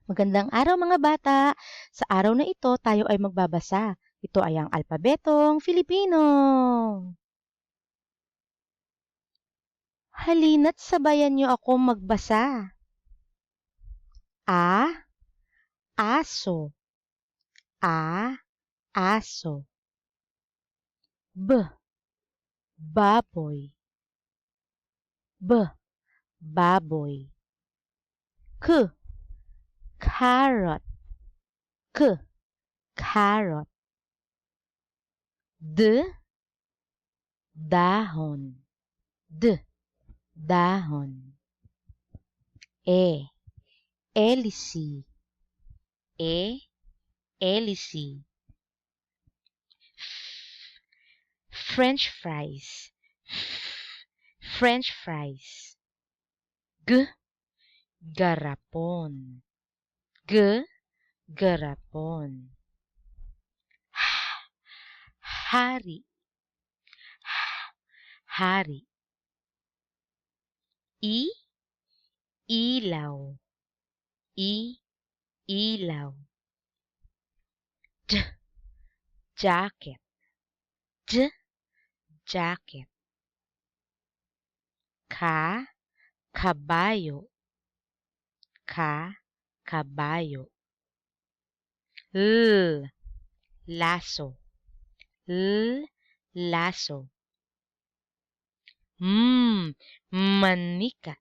Magandang araw mga bata! Sa araw na ito, tayo ay magbabasa. Ito ay ang alpabetong Filipino. Halina't sabayan niyo ako magbasa. A, aso. A, aso. B, baboy. B, baboy. K, carrot. K, carrot. D, dahon. D, dahon. E, hélice. E, hélice. French fries. French fries. G, garapon. G, garapon. H, hari. H, hari. I, ilaw. I, ilaw. D, jacket. D, jacket. Ka, kabayo. Ka, kabayo. L, laso. L, laso. Manika.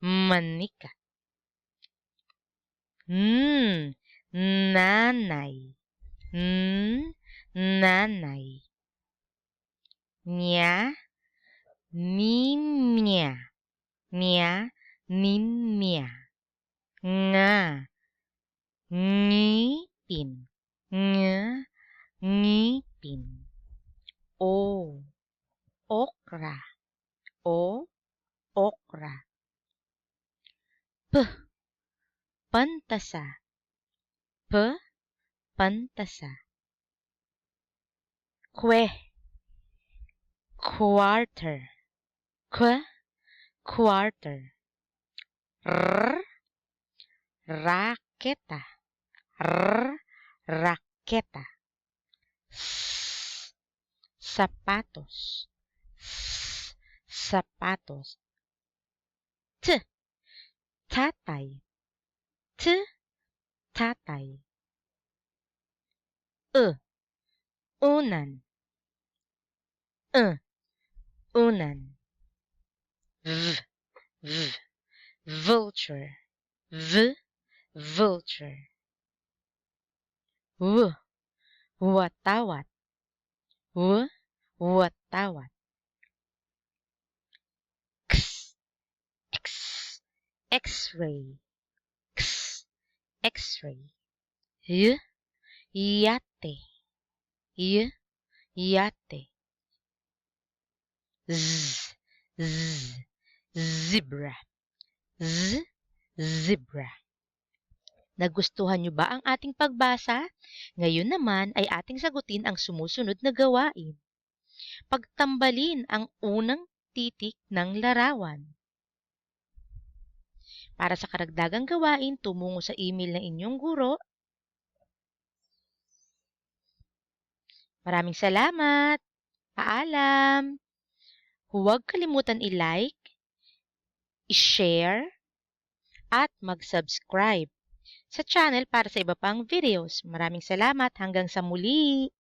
Manika. Nanay. Nanay. Nya, ninya. Nya, ninya. Nga, ngipin. Nga, ngipin. O, okra. O, okra. P, pantasa. P, pantasa. Kwe, quarter. Kwe, quarter. R, raketa. R, raketa. S, sapatos. S, sapatos. T, tatay. T, tatay. Unan. Unan. V, vulture. V, vulture. Watawat. Watawat. X, X-ray. X, X-ray. Yate. Yate. Zebra. Zebra. Nagustuhan niyo ba ang ating pagbasa? Ngayon naman ay ating sagutin ang sumusunod na gawain. Pagtambalin ang unang titik ng larawan. Para sa karagdagang gawain, tumungo sa email ng inyong guro. Maraming salamat! Paalam! Huwag kalimutan i-like, i-share, at mag-subscribe sa channel para sa iba pang videos. Maraming salamat! Hanggang sa muli!